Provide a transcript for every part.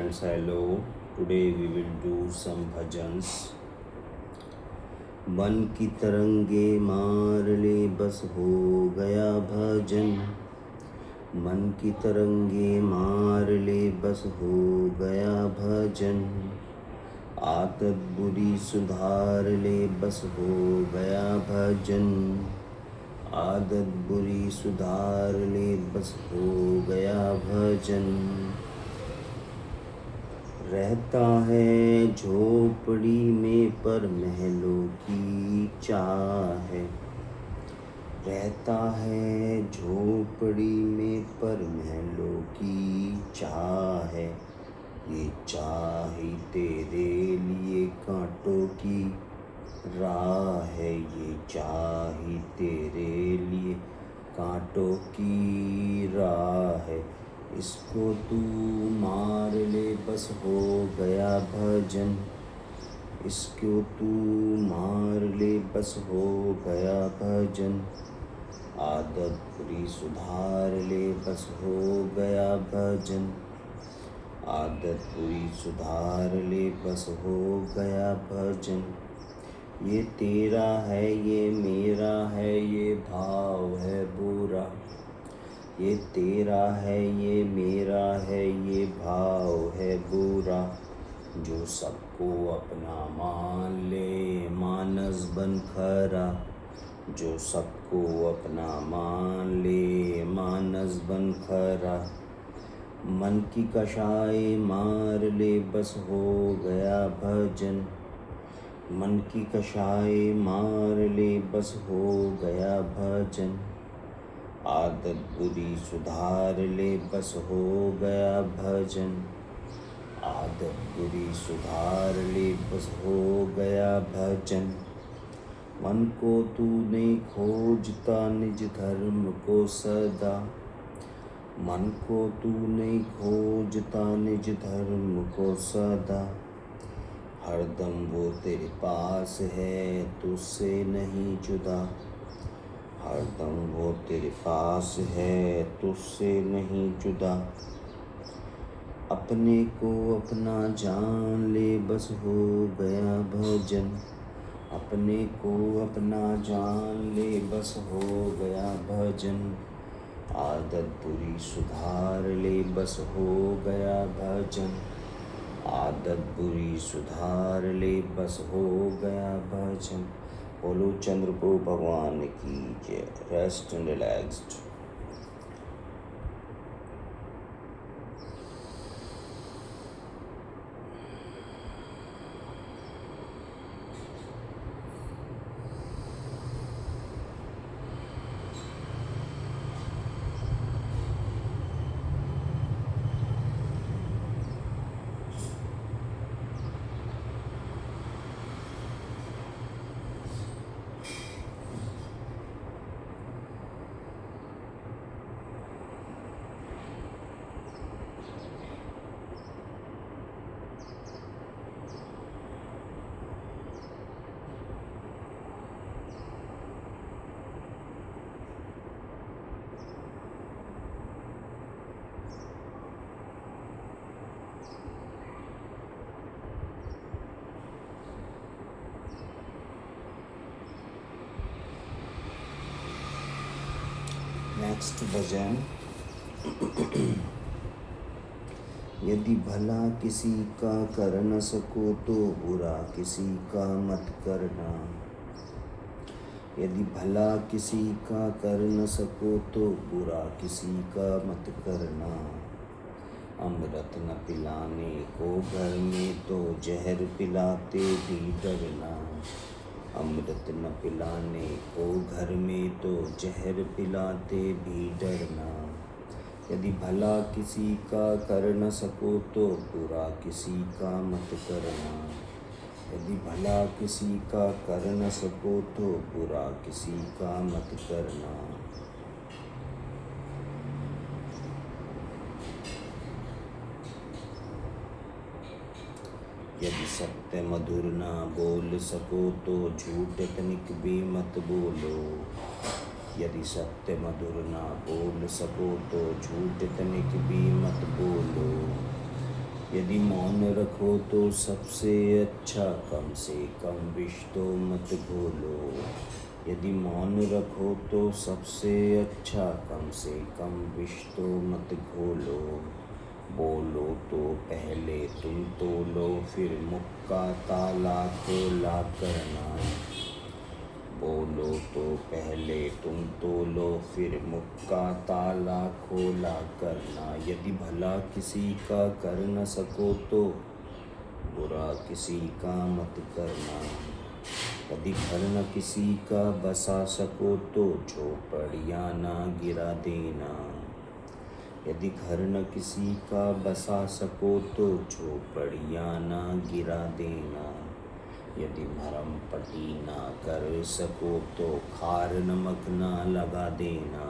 friends, hello. Today we will do some bhajans. मन की तरंगे मार ले बस हो गया भजन। मन की तरंगे मार ले बस हो गया भजन। आदत बुरी सुधार ले बस हो गया भजन। आदत बुरी सुधार ले बस हो गया भजन। रहता है झोपड़ी में पर महलों की चाह है। रहता है झोपड़ी में पर महलों की चाह है। ये चाह ही तेरे लिए कांटों की राह है। ये चाह ही तेरे लिए कांटों की राह है। इसको तू मार ले बस हो गया भजन। इसको तू मार ले बस हो गया भजन। आदत बुरी सुधार ले बस हो गया भजन। आदत बुरी सुधार ले बस हो गया भजन। ये तेरा है ये मेरा है ये भाव है बुरा। ये तेरा है ये मेरा है ये भाव है बुरा। जो सबको अपना मान ले मानस बन खरा। जो सबको अपना मान ले मानस बन खरा। मन की कषाय मार ले बस हो गया भजन। मन की कषाय मार ले बस हो गया भजन। आदत बुरी सुधार ले बस हो गया भजन। आदत बुरी सुधार ले बस हो गया भजन। मन को तूने खोजता निज धर्म को सदा। मन को तूने खोजता निज धर्म को सदा। हरदम वो तेरे पास है तुझसे नहीं जुदा। हरदम वो तेरे पास है तुझसे नहीं जुदा। अपने को अपना जान ले बस हो गया भजन। अपने को अपना जान ले बस हो गया भजन। आदत बुरी सुधार ले बस हो गया भजन। आदत बुरी सुधार ले बस हो गया भजन। बोलो चंद्रप्रभु भगवान की जय। Rest and relaxed. नेक्स्ट भजन। यदि भला किसी का कर न सको तो बुरा किसी का मत करना। यदि भला किसी का कर न सको तो बुरा किसी का मत करना। अमृत न पिलाने को घर में तो जहर पिलाते भी डरना। अमृत न पिलाने को घर में तो जहर पिलाते भी डरना। यदि भला किसी का कर न सको तो बुरा किसी का मत करना। यदि भला किसी का कर न सको तो बुरा किसी का मत करना। यदि सत्य मधुर ना बोल सको तो झूठ तनिक भी मत बोलो। यदि सत्य मधुर ना बोल सको तो झूठ तनिक भी मत बोलो। यदि मौन रखो तो सबसे अच्छा, कम से कम विष तो मत घोलो। यदि मौन रखो तो सबसे अच्छा, कम से कम विष तो मत घोलो। बोलो तो पहले तुम तोलो, फिर मुख का ताला खोला करना। बोलो तो पहले तुम तोलो, फिर मुख का ताला खोला करना। यदि भला किसी का कर न सको तो बुरा किसी का मत करना। यदि घर न किसी का बसा सको तो झोपड़ियाँ ना गिरा देना। यदि घर न किसी का बसा सको तो झोपड़ियाँ ना गिरा देना। यदि भरम पटी ना कर सको तो खार नमक ना लगा देना।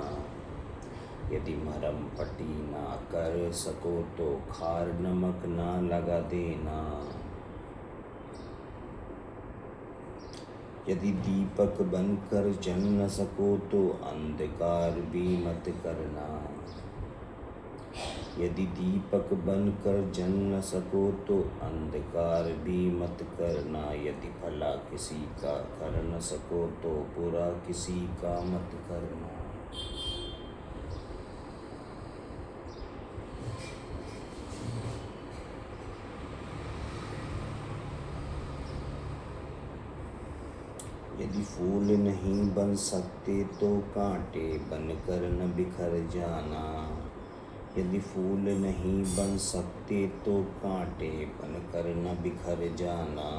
यदि भरम पटी ना कर सको तो खार नमक ना लगा देना। यदि दीपक बनकर जल न सको तो अंधकार भी मत करना। यदि दीपक बनकर जल न सको तो अंधकार भी मत करना। यदि भला किसी का कर न सको तो बुरा किसी का मत करना। यदि फूल नहीं बन सकते तो कांटे बनकर न बिखर जाना। यदि फूल नहीं बन सकते तो कांटे बनकर न बिखर जाना।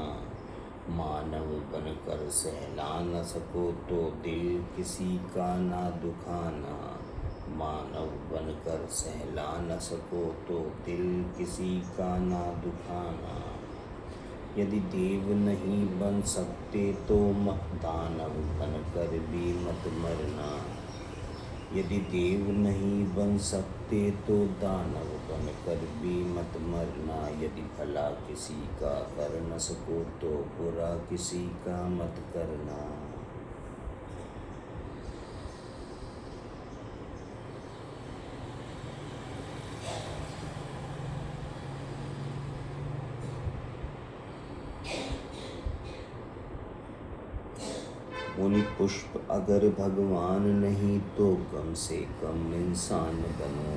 मानव बनकर सहला न सको तो दिल किसी का ना दुखाना। मानव बनकर सहला न सको तो दिल किसी का ना दुखाना। यदि देव नहीं बन सकते तो दानव बनकर भी मत मरना। यदि देव नहीं बन सकते तो दानव बनकर भी मत मरना। यदि भला किसी का कर न सको तो बुरा किसी का मत करना। मुनि पुष्प अगर भगवान नहीं तो कम से कम इंसान बनो।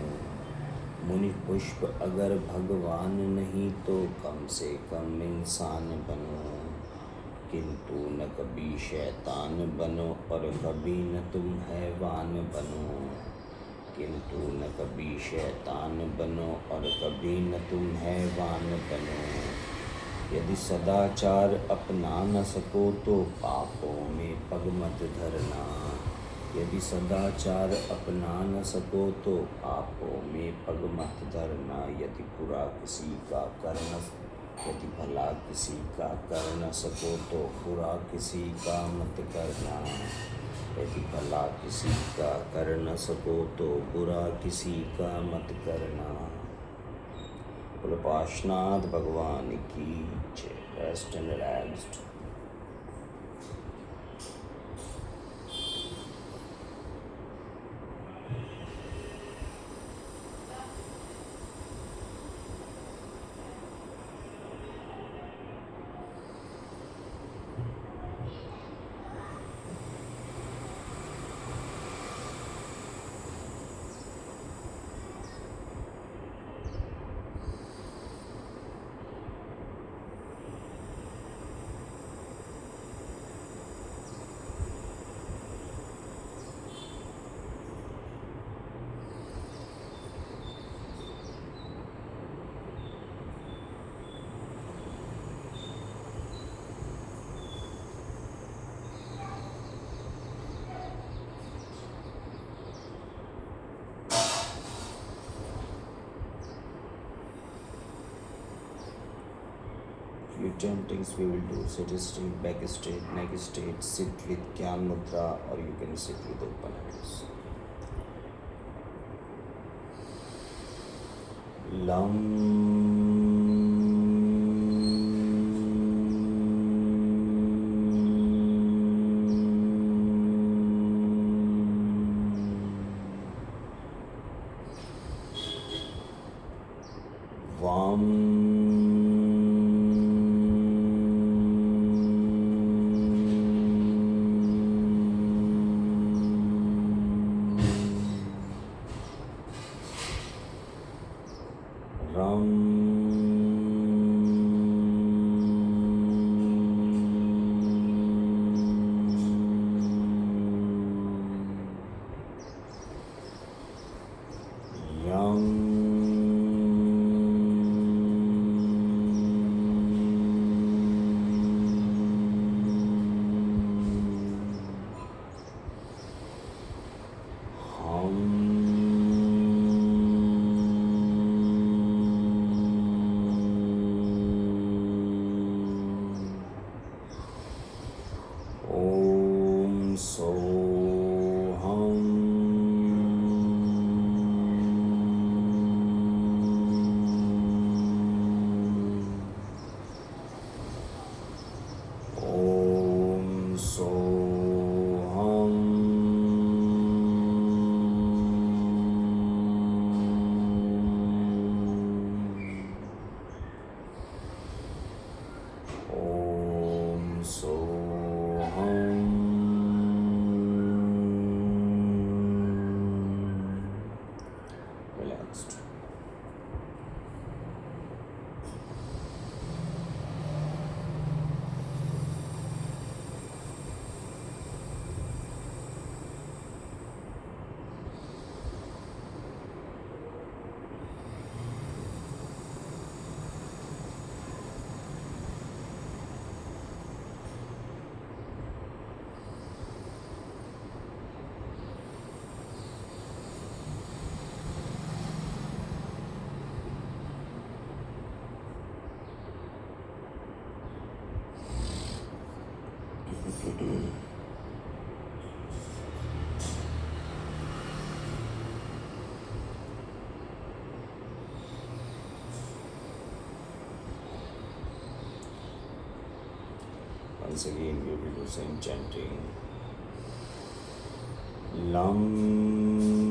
मुनि पुष्प अगर भगवान नहीं तो कम से कम इंसान बनो। किंतु न कभी शैतान बनो और कभी न तुम हैवान बनो। किंतु न कभी शैतान बनो और कभी न तुम हैवान बनो। यदि सदाचार अपना न सको तो पापों में पग मत धरना। यदि सदाचार अपना न सको तो पापों में पग मत धरना। यदि बुरा किसी का कर न यदि भला किसी का कर न सको तो बुरा किसी का मत करना। यदि भला किसी का कर न सको तो बुरा किसी का मत करना। बोलो पार्श्वनाथ भगवान की जय। Rest and relaxed. Few chantings we will do. Sit straight, back straight, neck straight. Sit with Gyan Mudra or you can sit with open eyes. Lam. Vam. Once again we will do some chanting. Lam.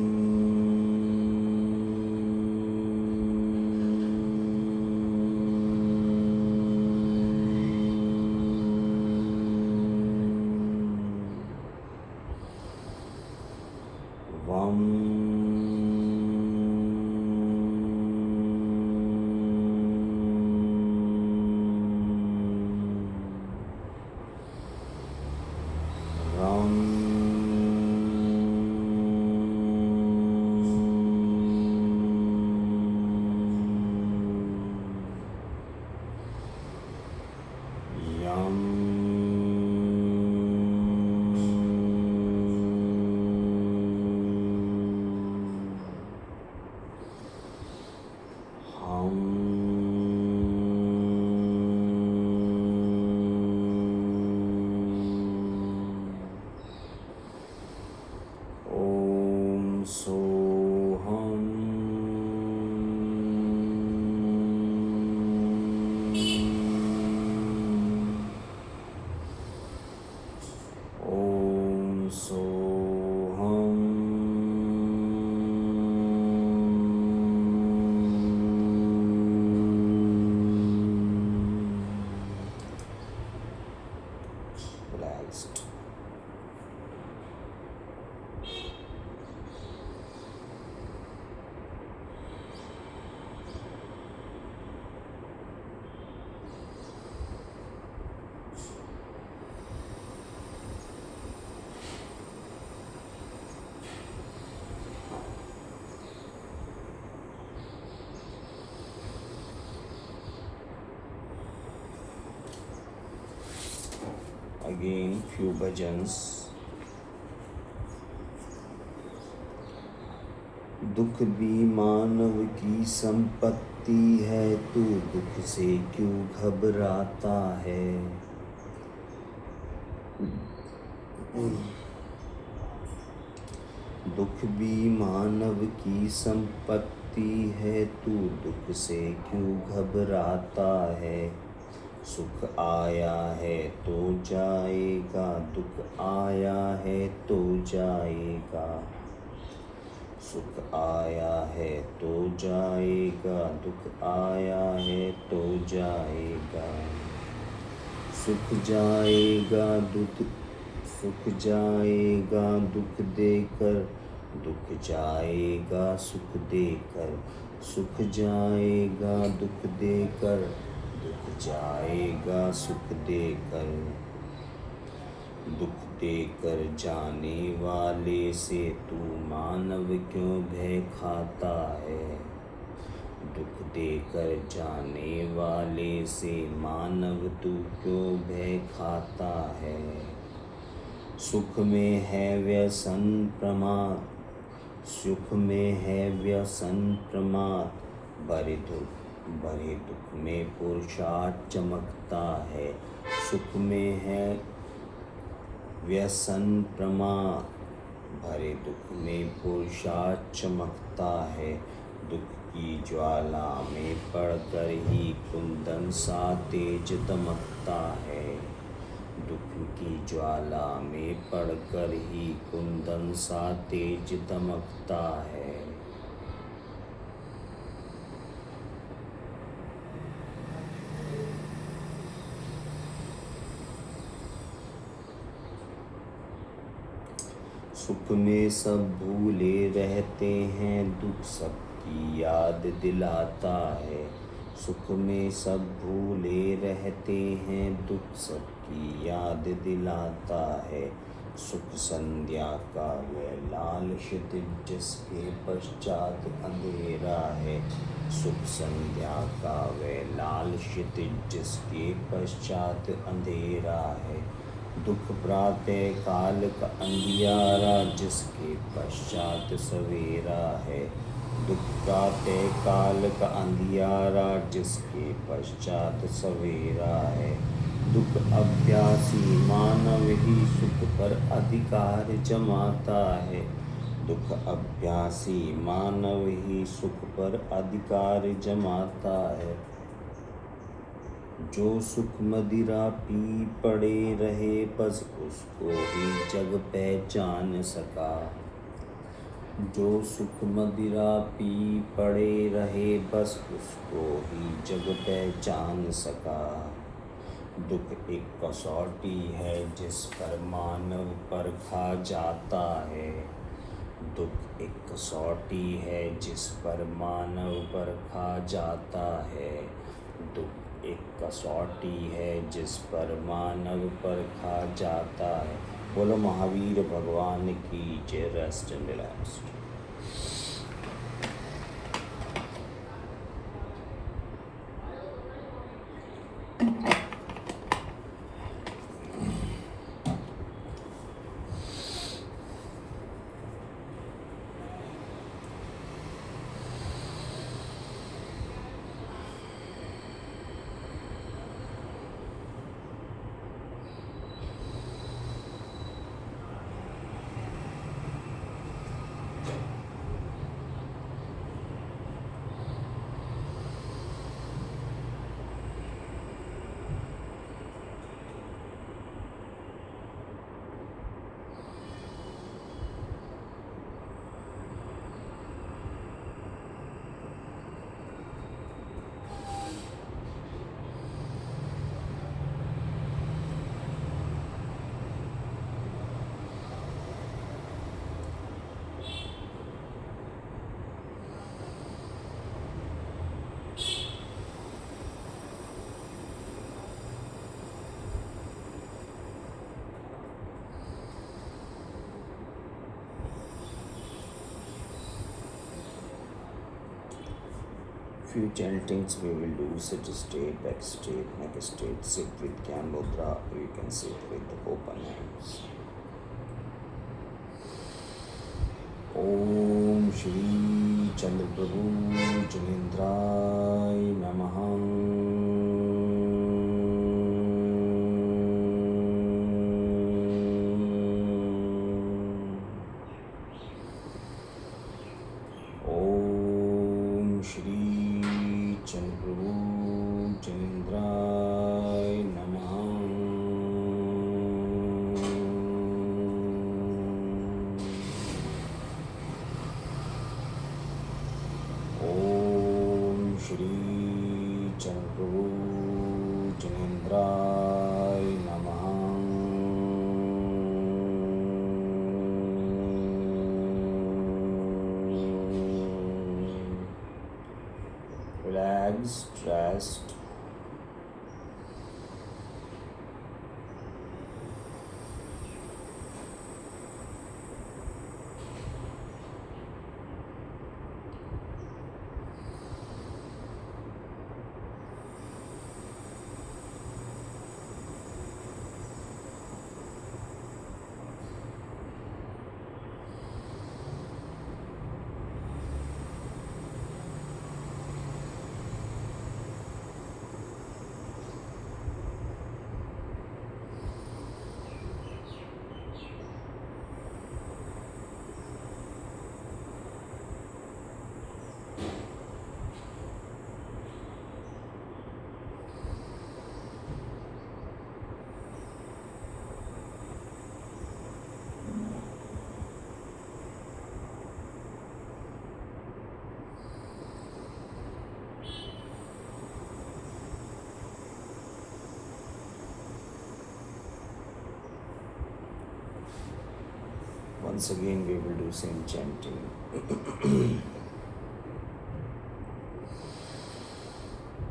Relaxed. Again, few bhajans. दुख भी मानव की संपत्ति है, तू दुख से क्यों घबराता है। दुख भी मानव की संपत्ति है, तू दुख से क्यों घबराता है। सुख आया है तो जाएगा, दुख आया है तो जाएगा। सुख आया है तो जाएगा, दुख आया है तो जाएगा। सुख जाएगा दुख देकर, दुख जाएगा सुख देकर। सुख जाएगा दुख देकर, दुख जाएगा सुख देकर। दुख देकर जाने वाले से तू मानव क्यों भय खाता है। दुख देकर जाने वाले से मानव तू क्यों भय खाता है। सुख में है व्यसन प्रमाद, सुख में है व्यसन प्रमाद। बड़े दुख में पुरुषार्थ चमकता है। सुख में है व्यसन प्रमाद, भरे दुख में पुरुषार्थ चमकता है। दुख की ज्वाला में पड़कर ही कुंदन सा तेज दमकता है। दुख की ज्वाला में पड़कर ही कुंदन सा तेज दमकता है। सुख में सब भूले रहते हैं, दुख सबकी याद दिलाता है। सुख में सब भूले रहते हैं, दुख सबकी याद दिलाता है। सुख संध्या का वह लाल क्षितिज जिसके पश्चात अंधेरा है। सुख संध्या का वह लाल क्षितिज जिसके पश्चात अंधेरा है। दुख प्रातः काल का अंधियारा जिसके पश्चात सवेरा है। दुख प्रातः काल का अंधियारा जिसके पश्चात सवेरा है। दुख अभ्यासी मानव ही सुख पर अधिकार जमाता है। दुख अभ्यासी मानव ही सुख पर अधिकार जमाता है। जो सुख मदिरा पी पड़े रहे बस उसको ही जग पहचान सका। जो सुख मदिरा पी पड़े रहे बस उसको ही जग पहचान सका। दुख एक कसौटी है जिस पर मानव परखा जाता है। दुख एक कसौटी है जिस पर मानव परखा जाता है। दुख एक कसौटी है जिस पर मानव परखा जाता है। बोलो महावीर भगवान की जय। Rest and relax. Few chantings we will do. Sit straight, back straight, neck straight. Sit with Gyan Mudra, or you can sit with open hands. Om Shri Chandra Prabhu Janindray Namaha. Relaxed, rest. Once again we will do same chanting.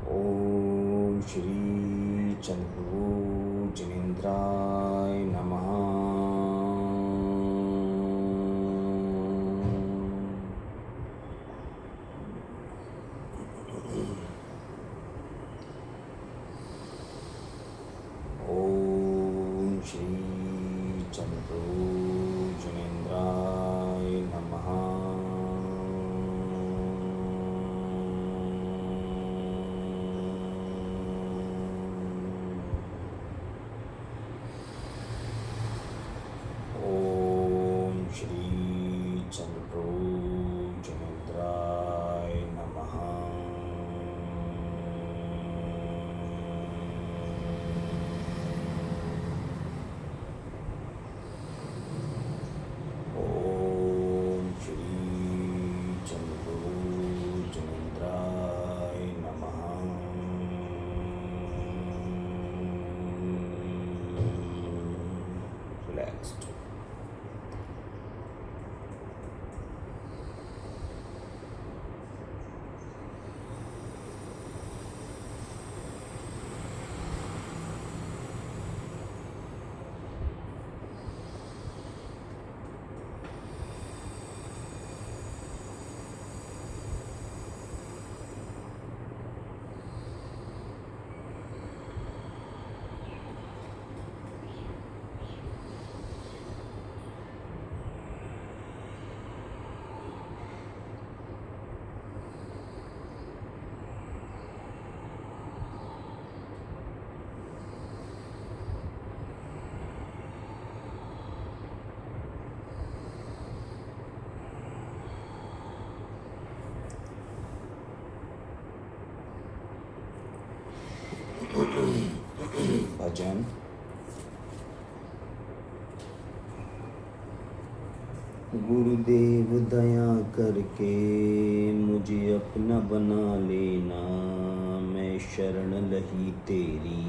Om Shri Chandra Janindray Namaha. Om Shri Chandra Janindray Namaha. भजन। गुरुदेव दया करके मुझे अपना बना लेना, मैं शरण लही तेरी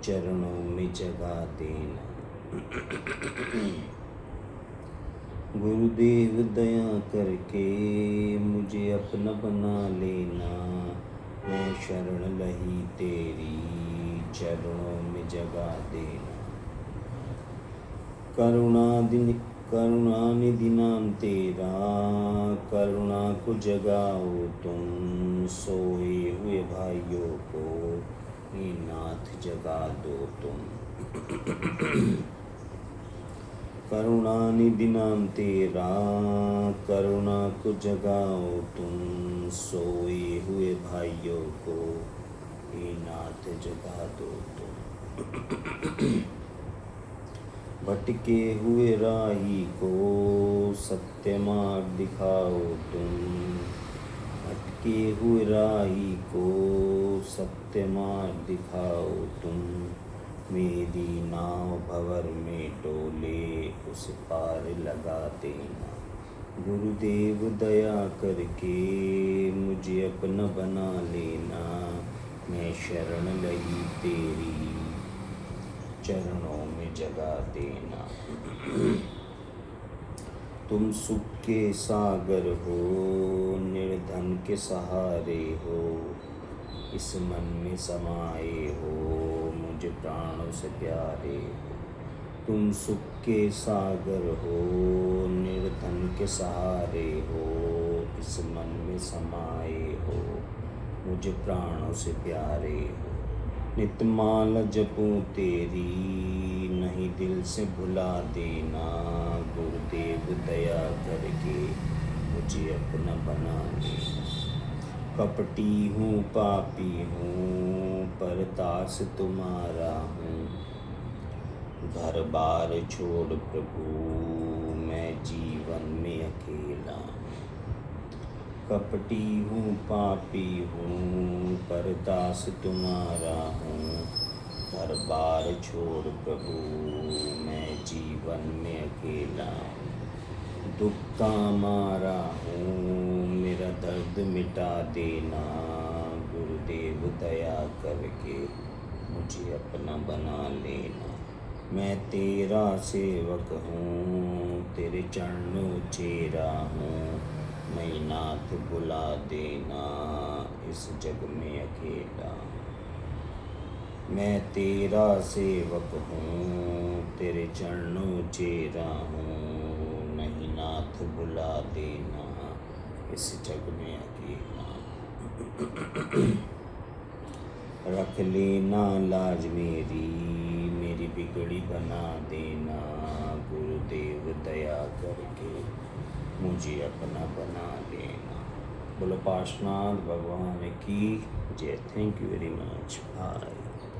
चरणों में जगा देना। गुरुदेव दया करके मुझे अपना बना लेना, मैं शरण लही तेरी चरणों में जगा देना। करुणानिधि नाम तेरा, करुणा को जगाओ तुम, सोए हुए भाइयों को हे नाथ जगा दो तुम। करुणानिधि नाम तेरा, करुणा को जगाओ तुम, सोए हुए भाइयों को हे नाथ जगा दो तुम। भटके हुए राही को सत्य मार्ग दिखाओ तुम, भटके हुए राही को सत्य मार्ग दिखाओ तुम, मेरी नाव भंवर में डोले उस पार लगा देना। गुरुदेव दया करके मुझे अपना बना लेना, मैं शरण लही तेरी चरणों में जगा देना। तुम सुख के सागर हो, निर्धन के सहारे हो, इस मन में समाये हो, मुझे प्राणों से प्यारे हो। तुम सुख के सागर हो, निर्धन के सहारे हो, इस मन में समाये हो, मुझे प्राणों से प्यारे हो। नितमाल जपूं तेरी, नहीं दिल से भुला देना, गुरुदेव दया करके मुझे अपना बना लेना। कपटी हूँ पापी हूँ, पर दास तुम्हारा हूँ, घर बार छोड़ प्रभु मैं जीवन में अकेला। कपटी हूँ पापी हूँ, पर दास तुम्हारा हूँ, घर बार छोड़ प्रभु मैं जीवन में अकेला। दुख का मारा हूँ, मेरा दर्द मिटा देना, गुरुदेव दया करके मुझे अपना बना लेना। मैं तेरा सेवक हूँ, तेरे चरणों चेरा हूँ, मैं नाथ बुला देना इस जग में अकेला। मैं तेरा सेवक हूँ, तेरे चरणों चेरा हूँ, नहीं नाथ बुला देना इस जग में अकेला। रख लेना लाज मेरी बिगड़ी बना देना, गुरुदेव दया करके मुझे अपना बना लेना। बोलो पार्श्वनाथ भगवान की जय। Thank you very much. Bye.